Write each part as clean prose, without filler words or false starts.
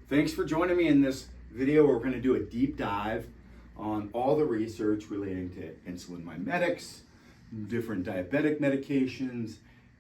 Thanks for joining me in this video. We're going to do a deep dive on all the research relating to insulin mimetics, different diabetic medications,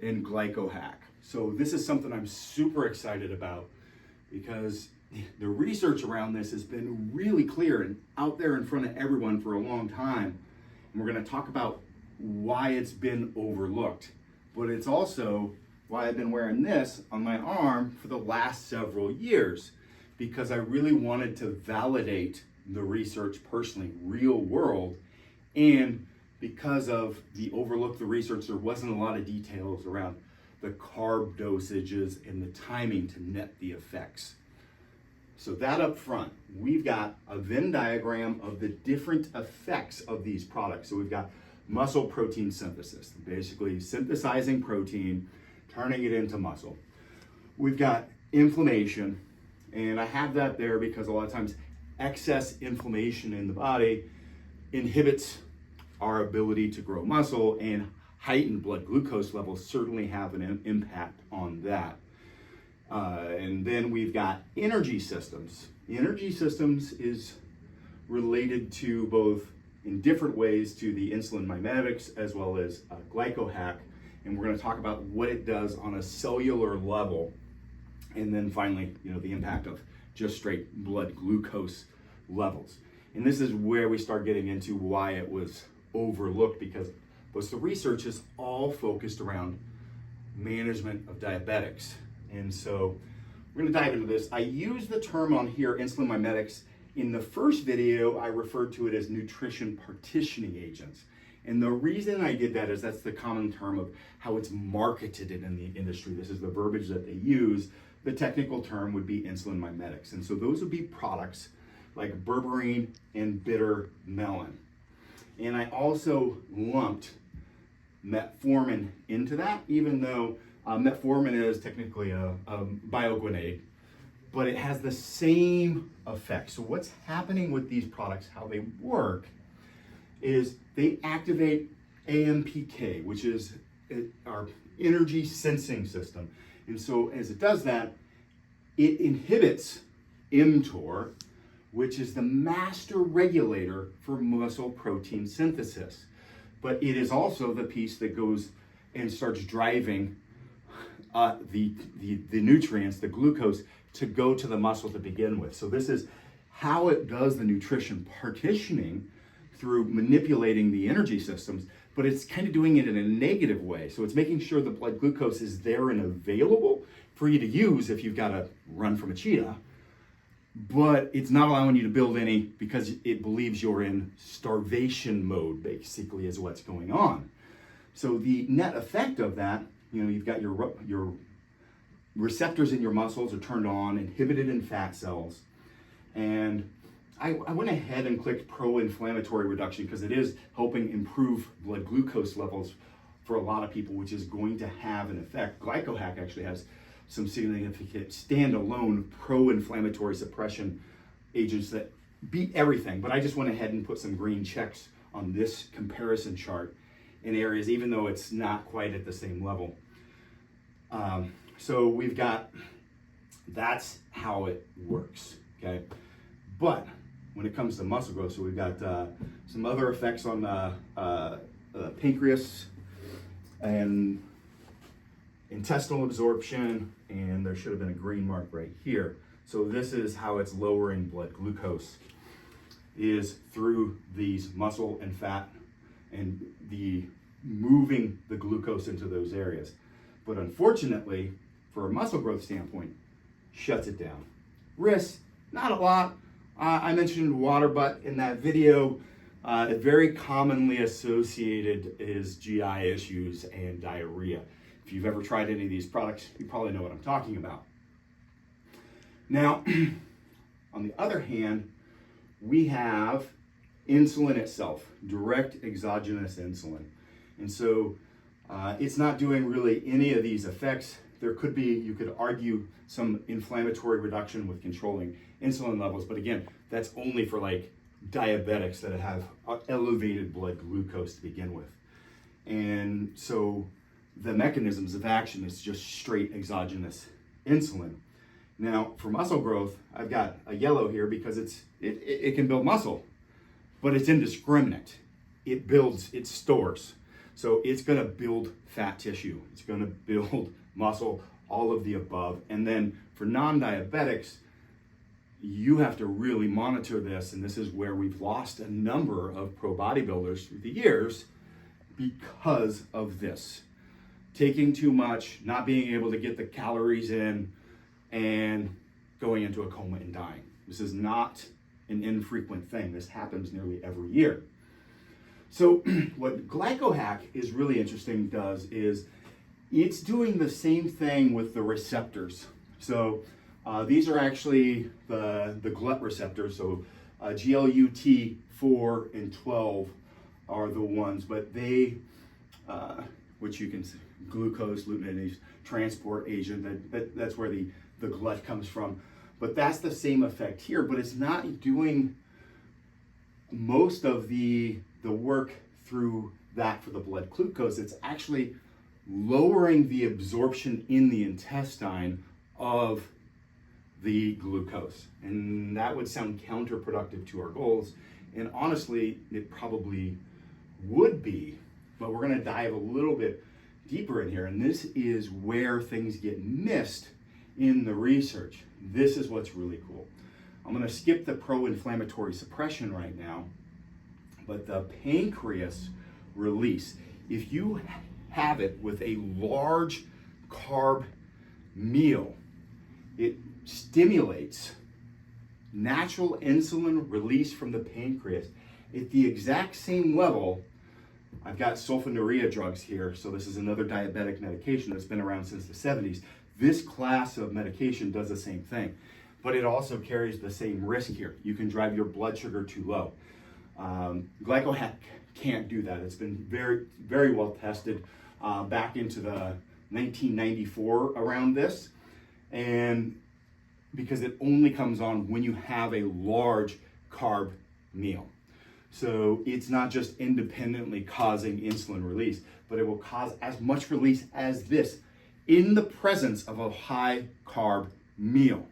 and GlycoHack. So this is something I'm super excited about because the research around this has been really clear and out there in front of everyone for a long time. And we're going to talk about why it's been overlooked, but it's also why I've been wearing this on my arm for the last several years, because I really wanted to validate the research personally, real world, and because of the overlooked research, there wasn't a lot of details around the carb dosages and the timing to net the effects. So that up front, we've got a VIN diagram of the different effects of these products. So we've got muscle protein synthesis, basically synthesizing protein, turning it into muscle. We've got inflammation, and I have that there because a lot of times excess inflammation in the body inhibits our ability to grow muscle, and heightened blood glucose levels certainly have an impact on that. And then we've got energy systems. Energy systems is related to both in different ways to the insulin mimetics as well as GlycoHack, and we're going to talk about what it does on a cellular level. And then finally, the impact of just straight blood glucose levels. And this is where we start getting into why it was overlooked, because most of the research is all focused around management of diabetics. And so we're going to dive into this. I use the term on here, insulin mimetics. In the first video, I referred to it as nutrition partitioning agents. And the reason I did that is that's the common term of how it's marketed in the industry. This is the verbiage that they use. The technical term would be insulin mimetics. And so those would be products like berberine and bitter melon. And I also lumped metformin into that, even though metformin is technically a bioguanide, but it has the same effect. So what's happening with these products, how they work, is they activate AMPK, which is our energy sensing system. And so as it does that, it inhibits mTOR, which is the master regulator for muscle protein synthesis. But it is also the piece that goes and starts driving the nutrients, the glucose, to go to the muscle to begin with. So this is how it does the nutrition partitioning through manipulating the energy systems, but it's kind of doing it in a negative way. So it's making sure the blood glucose is there and available for you to use if you've got to run from a cheetah, but it's not allowing you to build any because it believes you're in starvation mode, basically, is what's going on. So the net effect of that, you've got your receptors in your muscles are turned on, inhibited in fat cells, and I went ahead and clicked pro-inflammatory reduction because it is helping improve blood glucose levels for a lot of people, which is going to have an effect. GlycoHack actually has some significant standalone pro-inflammatory suppression agents that beat everything, but I just went ahead and put some green checks on this comparison chart in areas, even though it's not quite at the same level. So we've got, that's how it works, okay? But when it comes to muscle growth, so we've got some other effects on pancreas and intestinal absorption, and there should have been a green mark right here. So this is how it's lowering blood glucose, is through these muscle and fat and the moving the glucose into those areas. But unfortunately, for a muscle growth standpoint, shuts it down. Risks, not a lot. I mentioned water butt in that video. Very commonly associated is GI issues and diarrhea. If you've ever tried any of these products, you probably know what I'm talking about. Now, on the other hand, we have insulin itself, direct exogenous insulin. And so it's not doing really any of these effects. There could be, you could argue, some inflammatory reduction with controlling insulin levels, but again, that's only for like diabetics that have elevated blood glucose to begin with. And so the mechanisms of action is just straight exogenous insulin. Now, for muscle growth, I've got a yellow here because it can build muscle, but it's indiscriminate. It stores. So it's gonna build fat tissue. It's gonna build muscle, all of the above. And then for non-diabetics, you have to really monitor this, and this is where we've lost a number of pro bodybuilders through the years because of this. Taking too much, not being able to get the calories in, and going into a coma and dying. This is not an infrequent thing. This happens nearly every year. So what GlycoHack is really interesting does is it's doing the same thing with the receptors. So these are actually the glut receptors. So GLUT4 and 12 are the ones, but they, which you can see, glucose, glutamate, transport agent, that's where the glut comes from. But that's the same effect here, but it's not doing most of the work through that for the blood glucose. It's actually lowering the absorption in the intestine of the glucose. And that would sound counterproductive to our goals. And honestly, it probably would be, but we're gonna dive a little bit deeper in here. And this is where things get missed in the research. This is what's really cool. I'm gonna skip the pro-inflammatory suppression right now, but the pancreas release, if you have it with a large carb meal, it stimulates natural insulin release from the pancreas at the exact same level. I've got sulfonylurea drugs here, so this is another diabetic medication that's been around since the 70s. This class of medication does the same thing, but it also carries the same risk here. You can drive your blood sugar too low. GlycoHack can't do that. It's been very, very well tested back into the 1994 around this, and because it only comes on when you have a large carb meal. So it's not just independently causing insulin release, but it will cause as much release as this in the presence of a high carb meal.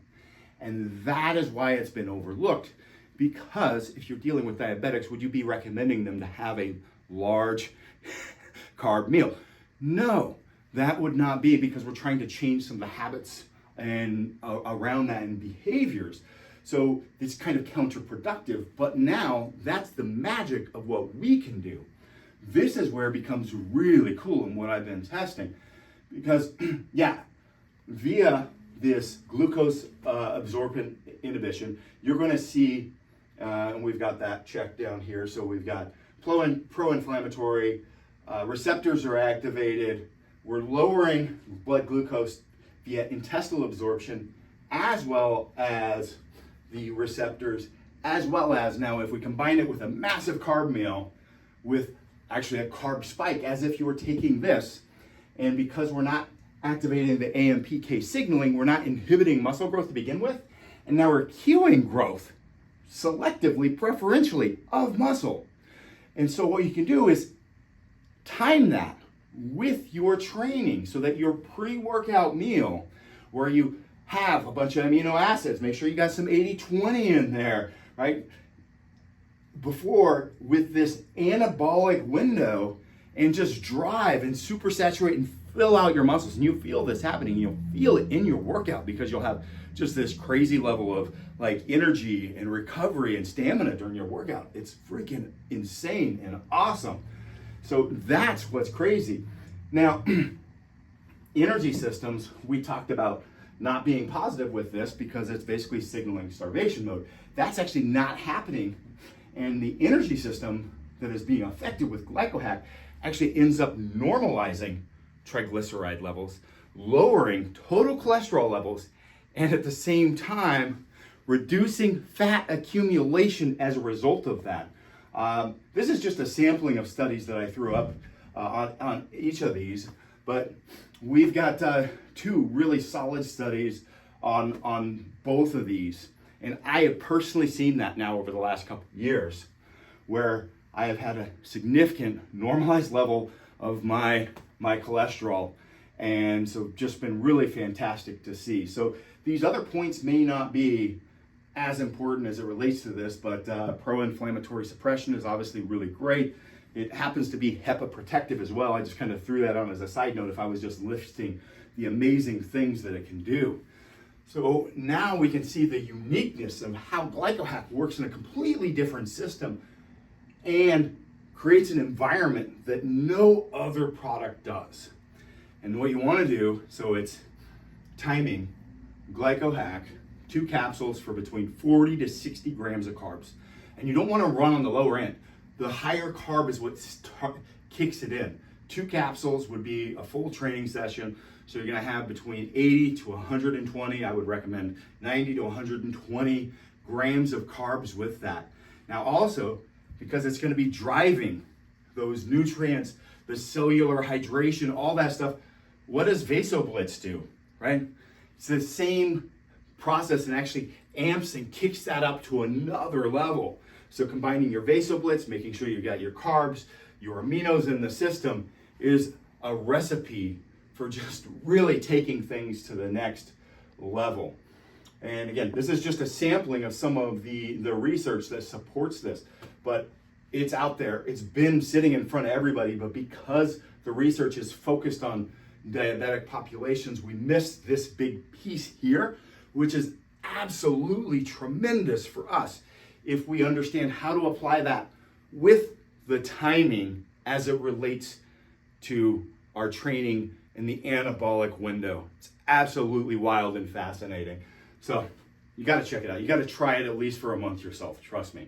And that is why it's been overlooked, because if you're dealing with diabetics, would you be recommending them to have a large carb meal? No, that would not be, because we're trying to change some of the habits and around that and behaviors. So it's kind of counterproductive, but now that's the magic of what we can do. This is where it becomes really cool and what I've been testing, because yeah, via this glucose absorbent inhibition, you're gonna see, and we've got that checked down here. So we've got pro-inflammatory, receptors are activated, we're lowering blood glucose via intestinal absorption, as well as the receptors, as well as now if we combine it with a massive carb meal with actually a carb spike, as if you were taking this, and because we're not activating the AMPK signaling, we're not inhibiting muscle growth to begin with, and now we're cueing growth selectively, preferentially, of muscle. And so what you can do is time that with your training so that your pre-workout meal, where you have a bunch of amino acids, make sure you got some 80-20 in there, right? Before, with this anabolic window, and just drive and super saturate and fill out your muscles. And you feel this happening, you'll feel it in your workout, because you'll have just this crazy level of like energy and recovery and stamina during your workout. It's freaking insane and awesome. So that's what's crazy. Now, energy systems, we talked about not being positive with this because it's basically signaling starvation mode. That's actually not happening. And the energy system that is being affected with GlycoHack actually ends up normalizing triglyceride levels, lowering total cholesterol levels, and at the same time, reducing fat accumulation as a result of that. This is just a sampling of studies that I threw up on each of these, but we've got two really solid studies on both of these. And I have personally seen that now over the last couple of years, where I have had a significant normalized level of my cholesterol. And so just been really fantastic to see. So these other points may not be as important as it relates to this, but pro-inflammatory suppression is obviously really great. It happens to be hepaprotective as well. I just kind of threw that on as a side note if I was just listing the amazing things that it can do. So now we can see the uniqueness of how GlycoHack works in a completely different system and creates an environment that no other product does. And what you want to do, so it's timing, GlycoHack, 2 capsules for between 40 to 60 grams of carbs. And you don't want to run on the lower end. The higher carb is what kicks it in. 2 capsules would be a full training session. So you're going to have between 80 to 120, I would recommend 90 to 120 grams of carbs with that. Now also, because it's going to be driving those nutrients, the cellular hydration, all that stuff, what does VasoBlitz do, right? It's the same process and actually amps and kicks that up to another level. So combining your VasoBlitz, making sure you got your carbs, your aminos in the system is a recipe for just really taking things to the next level. And again, this is just a sampling of some of the research that supports this, but it's out there. It's been sitting in front of everybody, but because the research is focused on diabetic populations, we missed this big piece here, which is absolutely tremendous for us if we understand how to apply that with the timing as it relates to our training in the anabolic window. It's absolutely wild and fascinating. So you got to check it out. You got to try it at least for a month yourself, trust me.